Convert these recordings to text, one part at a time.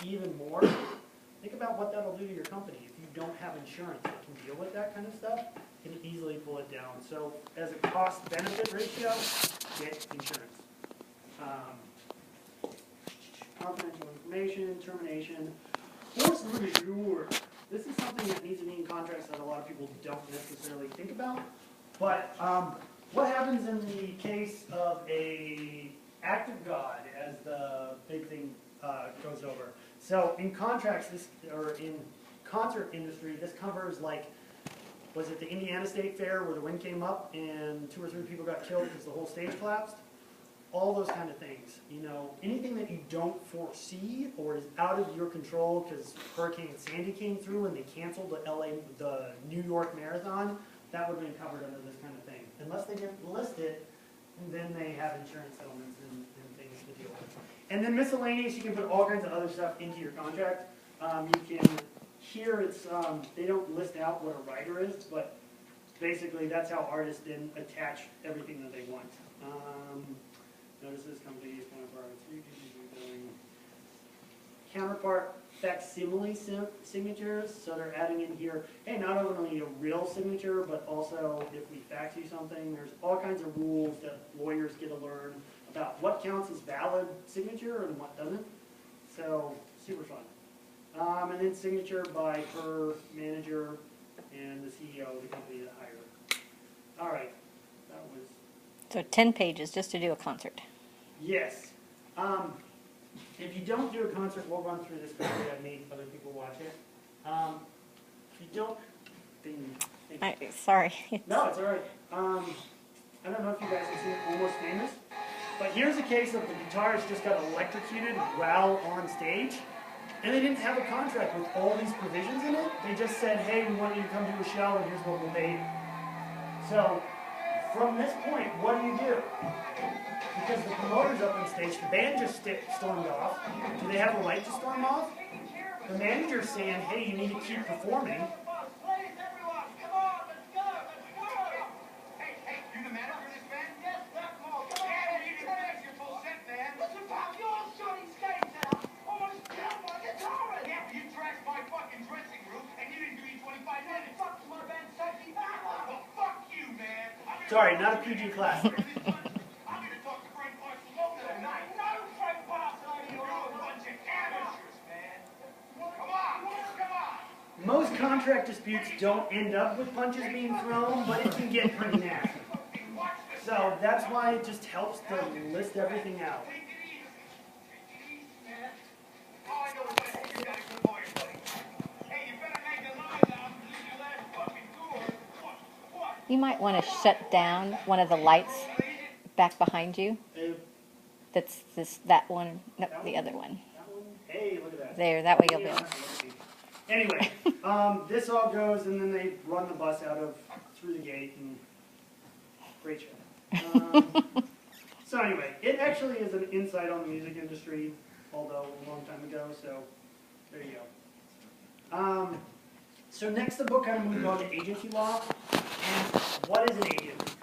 even more, think about what that'll do to your company. If you don't have insurance that can deal with that kind of stuff, you can easily pull it down. So as a cost-benefit ratio, get insurance. Confidential information, termination, force majeure. This is something that needs to be in contracts that a lot of people don't necessarily think about. But what happens in the case of a act of God, as the big thing goes over? So in contracts, or in concert industry, this covers, like, was it the Indiana State Fair where the wind came up and 2 or 3 people got killed because the whole stage collapsed? All those kind of things. You know, anything that you don't foresee or is out of your control, because Hurricane Sandy came through and they canceled the New York Marathon, that would have been covered under this kind of thing. Unless they get listed, then they have insurance settlements and things to deal with. And then miscellaneous, you can put all kinds of other stuff into your contract. You can, here it's, they don't list out what a writer is, but basically that's how artists then attach everything that they want. Notices, companies, counterparts, counterpart facsimile signatures, so they're adding in here, hey, not only a real signature, but also if we fax you something, there's all kinds of rules that lawyers get to learn about what counts as valid signature and what doesn't. So, super fun. And then signature by her manager and the CEO of the company that hired her. All right, that was... So 10 pages just to do a concert. Yes. If you don't do a concert, we'll run through this quickly. I made other people watch it. If you don't, then... Sorry. No, it's all right. I don't know if you guys have seen Almost Famous, but here's a case of the guitarist just got electrocuted while on stage, and they didn't have a contract with all these provisions in it. They just said, hey, we want you to come do a show, and here's what we'll pay you. So, from this point, what do? Because the promoter's up on stage, the band just stormed off. Do they have a right to storm off? The manager's saying, hey, you need to keep performing. Sorry, not a PG class. Most contract disputes don't end up with punches being thrown, but it can get pretty nasty. So that's why it just helps to list everything out. You might want to shut down one of the lights back behind you. That's that one, no, the other one. Hey, look at that. There, that way you'll be able. Anyway, this all goes, and then they run the bus through the gate, and great show. So anyway, it actually is an insight on the music industry, although a long time ago, so there you go. So next the book kind of moved on to agency law, and what is an agent?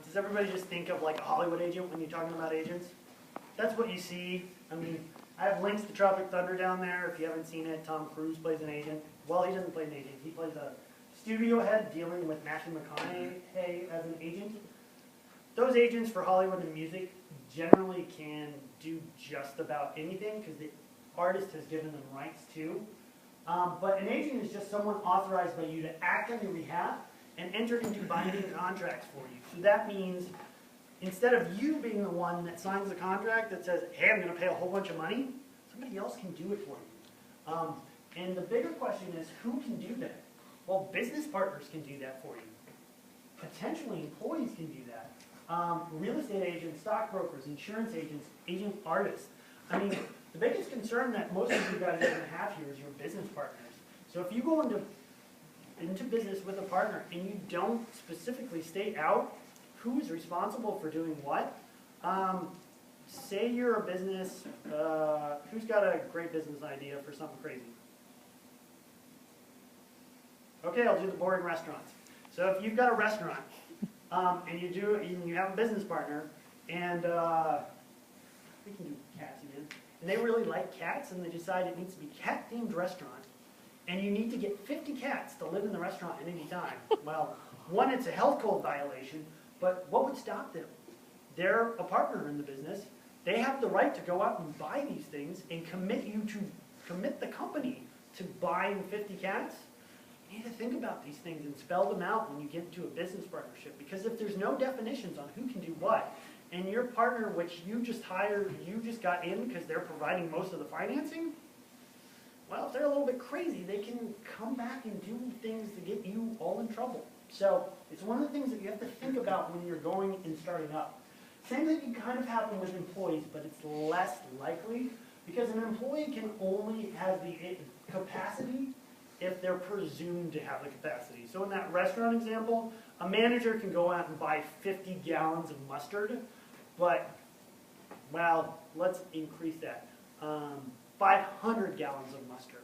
Does everybody just think of like a Hollywood agent when you're talking about agents? That's what you see. I mean, I have links to Tropic Thunder down there. If you haven't seen it, Tom Cruise plays an agent. Well, he doesn't play an agent. He plays a studio head dealing with Matthew McConaughey as an agent. Those agents for Hollywood and music generally can do just about anything because the artist has given them rights too. But an agent is just someone authorized by you to act on your behalf and enter into binding contracts for you. So that means instead of you being the one that signs the contract that says, hey, I'm going to pay a whole bunch of money, somebody else can do it for you. And the bigger question is, who can do that? Well, business partners can do that for you. Potentially employees can do that. Real estate agents, stockbrokers, insurance agents, agent artists. I mean, the biggest concern that most of you guys are going to have here is your business partners. So if you go into business with a partner and you don't specifically state out who is responsible for doing what, say you're a business, who's got a great business idea for something crazy? Okay, I'll do the boring restaurants. So if you've got a restaurant, and you have a business partner, and we can do cats again, and they really like cats, and they decide it needs to be cat-themed restaurant, and you need to get 50 cats to live in the restaurant at any time. Well, one, it's a health code violation, but what would stop them? They're a partner in the business. They have the right to go out and buy these things and commit the company to buying 50 cats. You need to think about these things and spell them out when you get into a business partnership, because if there's no definitions on who can do what, and your partner, which you just hired, you just got in because they're providing most of the financing, well, if they're a little bit crazy, they can come back and do things to get you all in trouble. So it's one of the things that you have to think about when you're going and starting up. Same thing can kind of happen with employees, but it's less likely, because an employee can only have the capacity if they're presumed to have the capacity. So in that restaurant example, a manager can go out and buy 50 gallons of mustard, but, well, let's increase that. 500 gallons of mustard.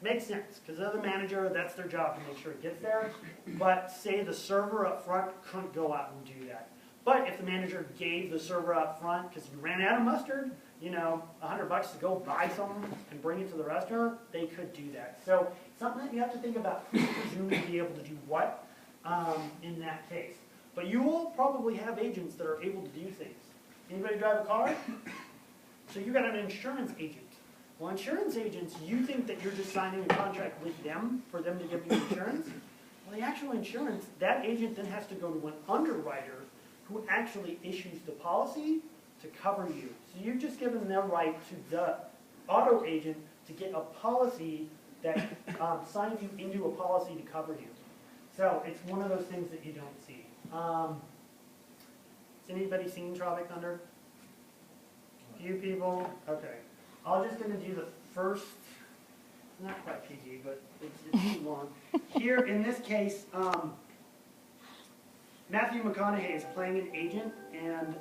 Makes sense, because they're the manager, that's their job to make sure it gets there. But say the server up front couldn't go out and do that. But if the manager gave the server up front, because you ran out of mustard, you know, $100 to go buy some and bring it to the restaurant, they could do that. So something that you have to think about, who's presumed to be able to do what in that case. But you will probably have agents that are able to do things. Anybody drive a car? So you got an insurance agent. Well, insurance agents, you think that you're just signing a contract with them for them to give you insurance? Well, the actual insurance, that agent then has to go to an underwriter who actually issues the policy to cover you. So you've just given them right to the auto agent to get a policy that signs you into a policy to cover you. So it's one of those things that you don't see. Has anybody seen Tropic Thunder? Few people? Okay. I'm just going to do the first, not quite PG, but it's too long. Here, in this case, Matthew McConaughey is playing an agent, and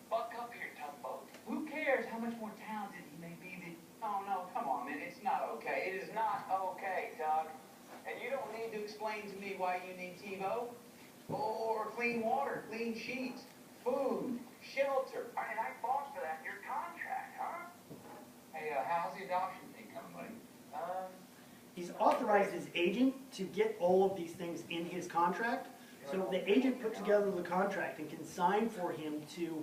Buck up here, tugboat. Who cares how much more talented he may be than... Oh, no, come on, man. It's not okay. It is not okay, Doug. And you don't need to explain to me why you need TiVo. Or clean water, clean sheets, food, shelter. And I fought for that in your contract, huh? Hey, how's the adoption thing coming, buddy? he's authorized his agent to get all of these things in his contract. So the agent put together the contract and can sign for him to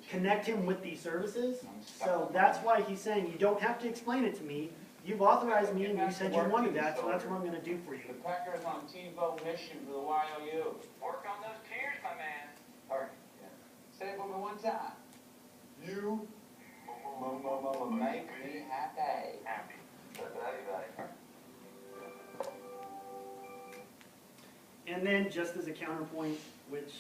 connect him with these services. So that's why he's saying, you don't have to explain it to me. You've authorized me and you said you wanted that, so that's what I'm going to do for you. The Packers on TiVo mission for the YOU. Work on those tears, my man. All right. Yeah. Say it for me one time. You make me happy. Happy. And then just as a counterpoint, which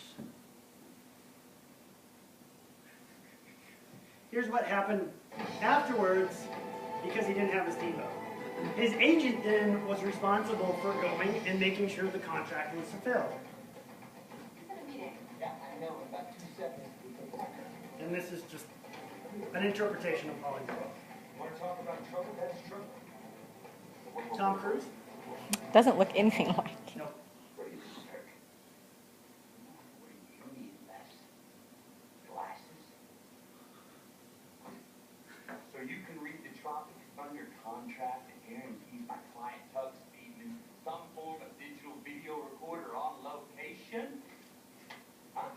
here's what happened afterwards because he didn't have his TiVo. His agent then was responsible for going and making sure the contract was fulfilled. Yeah, I know, in about 2 seconds. And this is just an interpretation of Hollywood. Want to talk about trouble? That's trouble. Tom Cruise? Doesn't look anything like. No. What do you expect? What do you need, Les? Glasses? So you can read the Tropic Thunder contract and guarantees my client Tug's feeding some form of digital video recorder on location? Huh?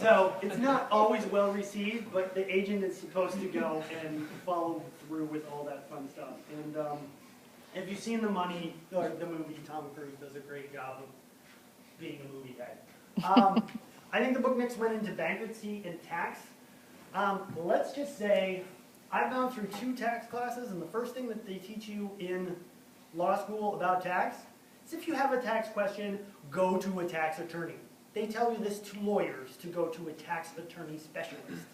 So it's not always well received, but the agent is supposed to go and follow through with all that fun stuff. And if you've seen The Money, or the movie, Tom Cruise does a great job of being a movie guy. I think the book next went into bankruptcy and tax. Let's just say I've gone through 2 tax classes, and the first thing that they teach you in law school about tax is if you have a tax question, go to a tax attorney. They tell you this to lawyers, to go to a tax attorney specialist.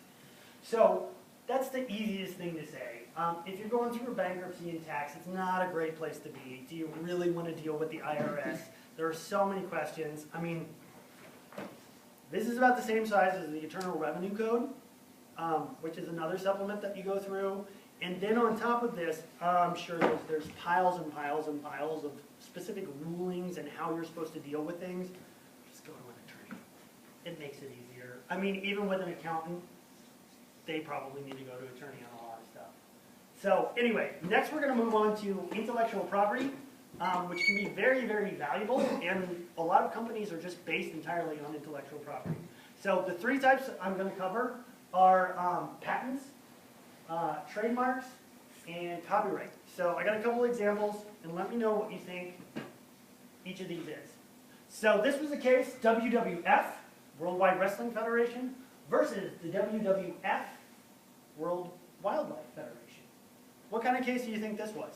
So that's the easiest thing to say. If you're going through a bankruptcy and tax, it's not a great place to be. Do you really want to deal with the IRS? There are so many questions. I mean, this is about the same size as the Internal Revenue Code, which is another supplement that you go through. And then on top of this, I'm sure there's piles and piles and piles of specific rulings and how you're supposed to deal with things. Just go to an attorney. It makes it easier. I mean, even with an accountant, they probably need to go to an attorney on a lot of stuff. So anyway, next we're going to move on to intellectual property, which can be very, very valuable, and a lot of companies are just based entirely on intellectual property. So the three types I'm going to cover are patents, trademarks, and copyright. So I got a couple examples, and let me know what you think each of these is. So this was the case, WWF, World Wide Wrestling Federation, versus the WWF, World Wildlife Federation. What kind of case do you think this was?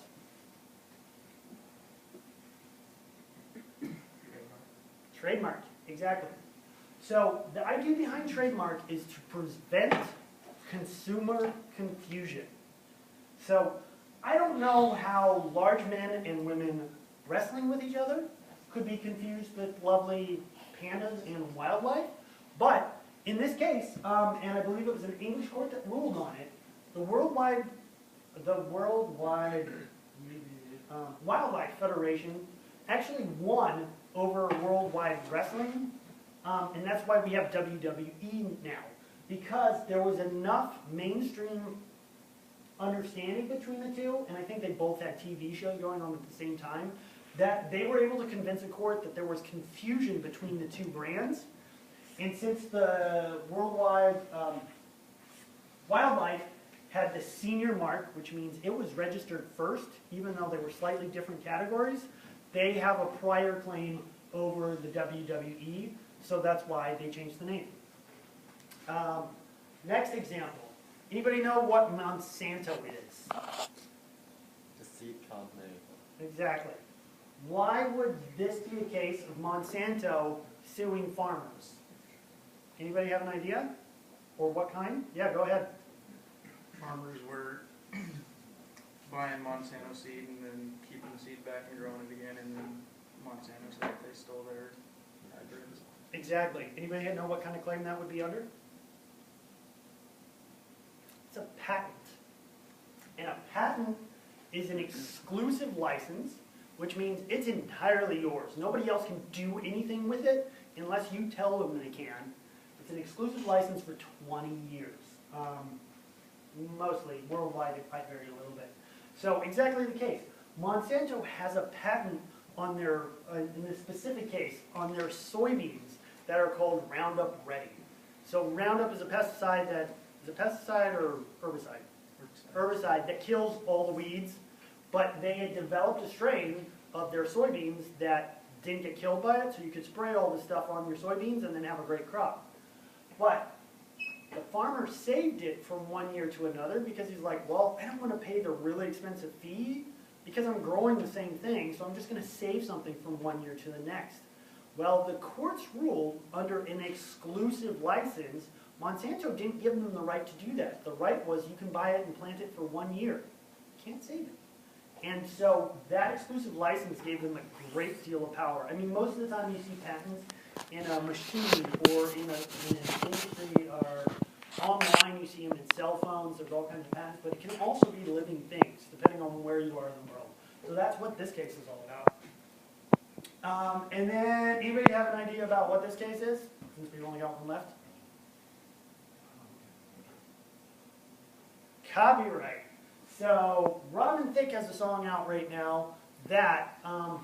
Trademark, exactly. So the idea behind trademark is to prevent consumer confusion. So I don't know how large men and women wrestling with each other could be confused with lovely pandas and wildlife, but in this case, and I believe it was an English court that ruled on it, the Worldwide Wildlife Federation actually won over Worldwide Wrestling, and that's why we have WWE now, because there was enough mainstream understanding between the two, and I think they both had TV shows going on at the same time, that they were able to convince a court that there was confusion between the two brands. And since the Worldwide Wildlife had the senior mark, which means it was registered first, even though they were slightly different categories, they have a prior claim over the WWE, so that's why they changed the name. Next example. Anybody know what Monsanto is? The seed company. Exactly. Why would this be a case of Monsanto suing farmers? Anybody have an idea? Or what kind? Yeah, go ahead. Farmers were buying Monsanto seed and then keeping the seed back and growing it again, and then Monsanto said that they stole their hybrids. Exactly. Anybody know what kind of claim that would be under? It's a patent. And a patent is an exclusive license, which means it's entirely yours. Nobody else can do anything with it unless you tell them they can. It's an exclusive license for 20 years. Mostly, worldwide it might vary a little bit. So exactly the case. Monsanto has a patent on their, in this specific case, on their soybeans that are called Roundup Ready. So Roundup is a pesticide that, is it pesticide or herbicide? Herbicide that kills all the weeds, but they had developed a strain of their soybeans that didn't get killed by it, so you could spray all this stuff on your soybeans and then have a great crop. But the farmer saved it from one year to another because he's like, well, I don't want to pay the really expensive fee because I'm growing the same thing, so I'm just going to save something from one year to the next. Well, the courts ruled under an exclusive license, Monsanto didn't give them the right to do that. The right was you can buy it and plant it for 1 year. You can't save it. And so that exclusive license gave them a great deal of power. I mean, most of the time you see patents in a machine or in an industry or online, you see them in cell phones, there's all kinds of patents, but it can also be living things, depending on where you are in the world. So that's what this case is all about. And then, anybody have an idea about what this case is? Since we've only got one left. Copyright. So, Robin Thicke has a song out right now that, I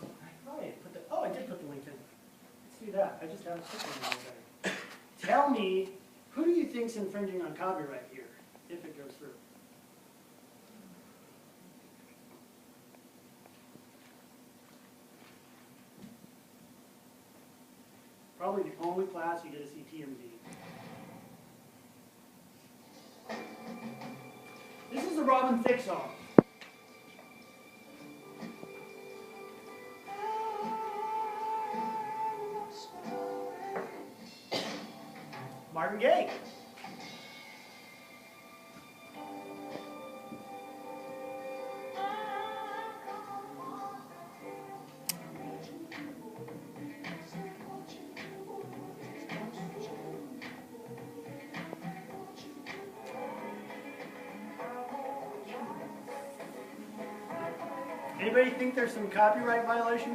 did put the link in. Let's do that. I just haven't put the link in. Tell me, who do you think's infringing on copyright here, if it goes through? Probably the only class you get to see TMZ. This is a Robin Thicke song. Marvin Gaye. Anybody think there's some copyright violation